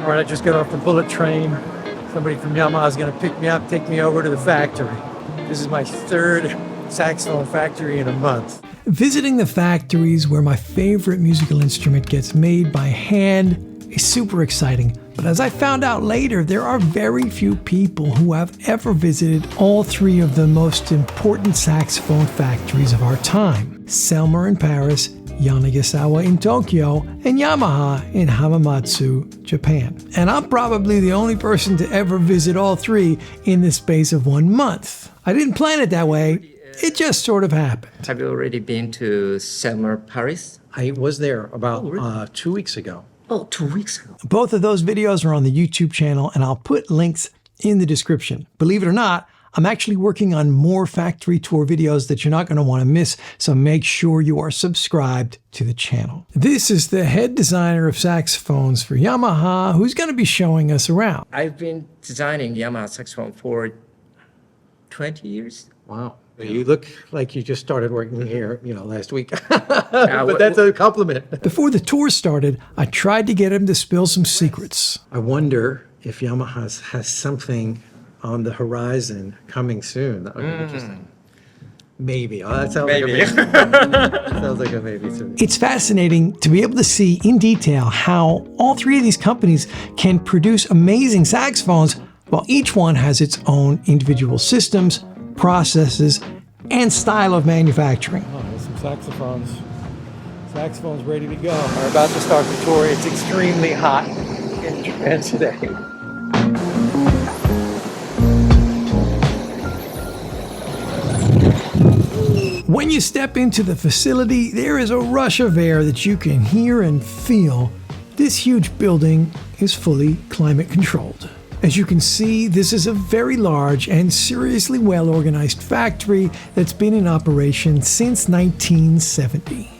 All right, I just got off the bullet train. Somebody from Yamaha is going to pick me up, take me over to the factory. This is my third saxophone factory in a month. Visiting the factories where my favorite musical instrument gets made by hand is super exciting. But as I found out later, there are very few people who have ever visited all three of the most important saxophone factories of our time: Selmer in Paris, Yanagisawa in Tokyo, and Yamaha in Hamamatsu, Japan. And I'm probably the only person to ever visit all three in the space of 1 month. I didn't plan it that way. It just sort of happened. Have you already been to Selmer, Paris? I was there about 2 weeks ago. Oh, 2 weeks ago. Both of those videos are on the YouTube channel, and I'll put links in the description. Believe it or not, I'm actually working on more factory tour videos that you're not going to want to miss, so make sure you are subscribed to the channel. This is the head designer of saxophones for Yamaha, who's going to be showing us around. I've been designing Yamaha saxophone for 20 years. Wow. You look like you just started working here, last week. But that's a compliment. Before the tour started, I tried to get him to spill some secrets. I wonder if Yamaha has something on the horizon coming soon. That would be interesting. Maybe. Oh, that sounds like a maybe. That sounds like a maybe to me. It's fascinating to be able to see in detail how all three of these companies can produce amazing saxophones while each one has its own individual systems, processes, and style of manufacturing. Oh, there's some saxophones. Saxophones ready to go. We're about to start the tour. It's extremely hot in Japan today. When you step into the facility, there is a rush of air that you can hear and feel. This huge building is fully climate controlled. As you can see, this is a very large and seriously well-organized factory that's been in operation since 1970.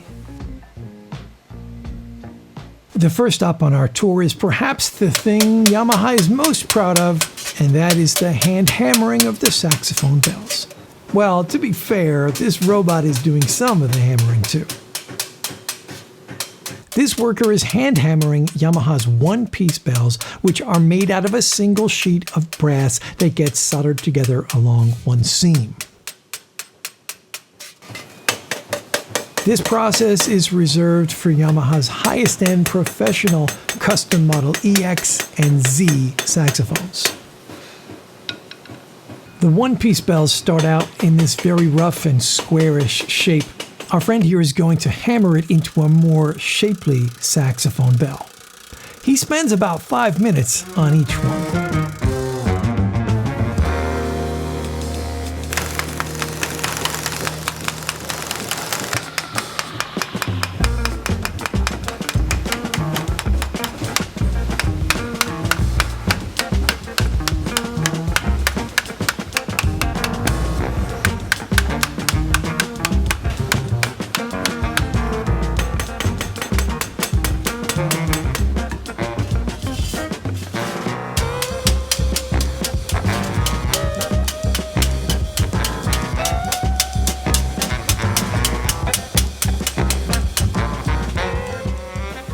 The first stop on our tour is perhaps the thing Yamaha is most proud of, and that is the hand hammering of the saxophone bells. Well, to be fair, this robot is doing some of the hammering too. This worker is hand hammering Yamaha's one-piece bells, which are made out of a single sheet of brass that gets soldered together along one seam. This process is reserved for Yamaha's highest-end professional custom model EX and Z saxophones. The one-piece bells start out in this very rough and squarish shape. Our friend here is going to hammer it into a more shapely saxophone bell. He spends about 5 minutes on each one.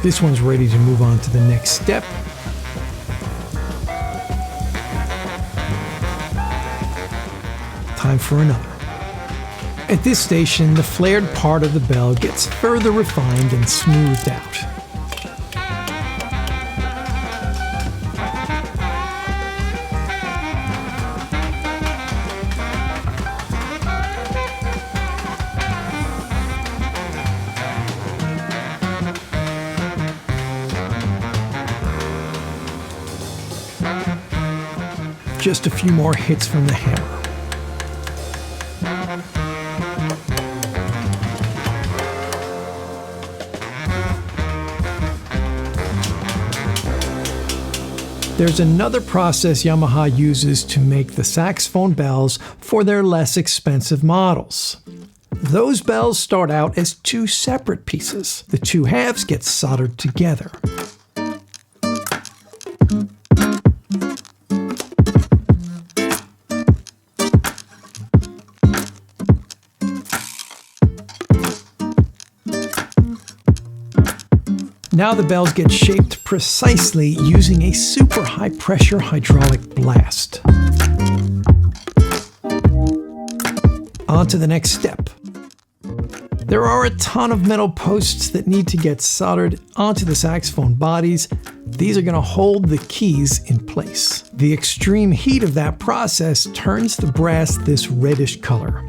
This one's ready to move on to the next step. Time for another. At this station, the flared part of the bell gets further refined and smoothed out. Just a few more hits from the hammer. There's another process Yamaha uses to make the saxophone bells for their less expensive models. Those bells start out as two separate pieces. The two halves get soldered together. Now the bells get shaped precisely using a super high pressure hydraulic blast. On to the next step. There are a ton of metal posts that need to get soldered onto the saxophone bodies. These are going to hold the keys in place. The extreme heat of that process turns the brass this reddish color.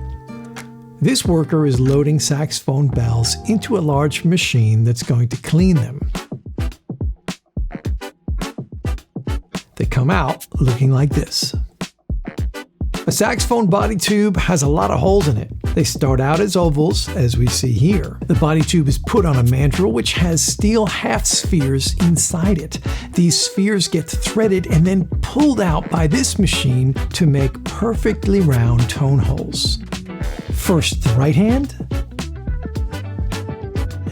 This worker is loading saxophone bells into a large machine that's going to clean them. They come out looking like this. A saxophone body tube has a lot of holes in it. They start out as ovals, as we see here. The body tube is put on a mandrel which has steel half spheres inside it. These spheres get threaded and then pulled out by this machine to make perfectly round tone holes. First the right hand,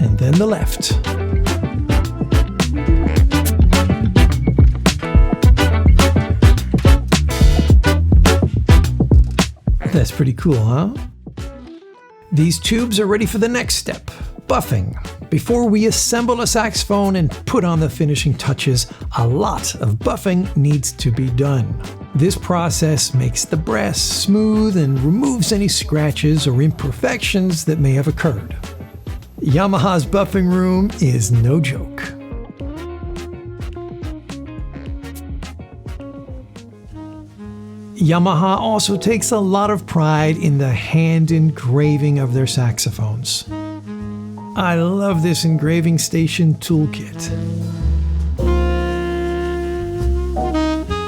and then the left. That's pretty cool, huh? These tubes are ready for the next step, buffing. Before we assemble a saxophone and put on the finishing touches, a lot of buffing needs to be done. This process makes the brass smooth and removes any scratches or imperfections that may have occurred. Yamaha's buffing room is no joke. Yamaha also takes a lot of pride in the hand engraving of their saxophones. I love this engraving station toolkit.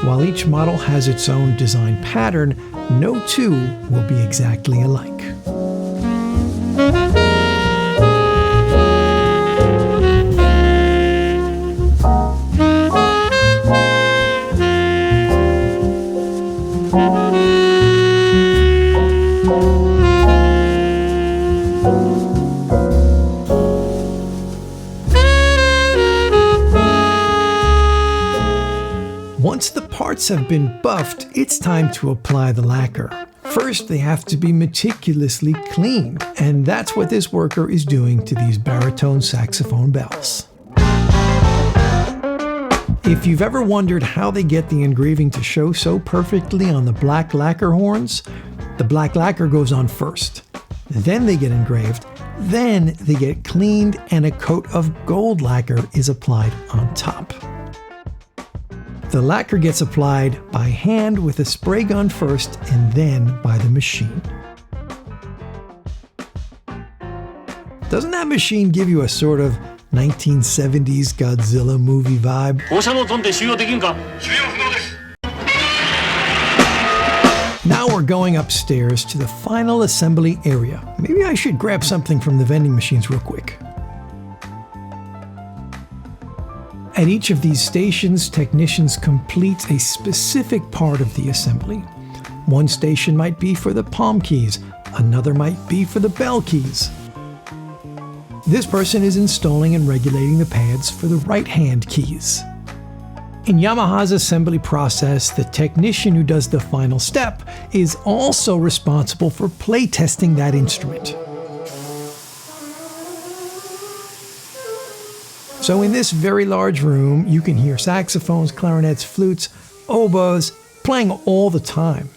While each model has its own design pattern, no two will be exactly alike. Once the parts have been buffed, it's time to apply the lacquer. First, they have to be meticulously cleaned, and that's what this worker is doing to these baritone saxophone bells. If you've ever wondered how they get the engraving to show so perfectly on the black lacquer horns, the black lacquer goes on first. Then they get engraved, then they get cleaned, and a coat of gold lacquer is applied on top. The lacquer gets applied by hand with a spray gun first and then by the machine. Doesn't that machine give you a sort of 1970s Godzilla movie vibe? Now we're going upstairs to the final assembly area. Maybe I should grab something from the vending machines real quick. At each of these stations, technicians complete a specific part of the assembly. One station might be for the palm keys, another might be for the bell keys. This person is installing and regulating the pads for the right hand keys. In Yamaha's assembly process, the technician who does the final step is also responsible for playtesting that instrument. So in this very large room, you can hear saxophones, clarinets, flutes, oboes, playing all the time.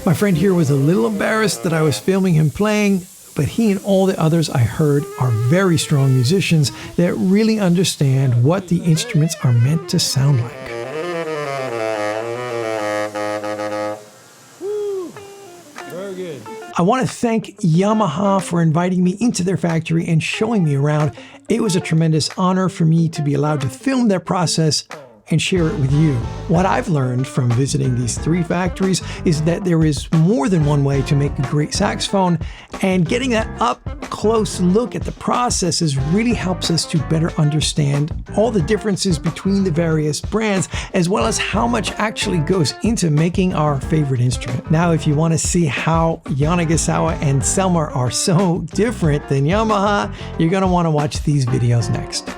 My friend here was a little embarrassed that I was filming him playing, but he and all the others I heard are very strong musicians that really understand what the instruments are meant to sound like. Very good. I want to thank Yamaha for inviting me into their factory and showing me around. It was a tremendous honor for me to be allowed to film their process and share it with you. What I've learned from visiting these 3 factories is that there is more than one way to make a great saxophone, and getting that up-close look at the processes really helps us to better understand all the differences between the various brands, as well as how much actually goes into making our favorite instrument. Now, if you want to see how Yanagisawa and Selmer are so different than Yamaha, you're going to want to watch these videos next.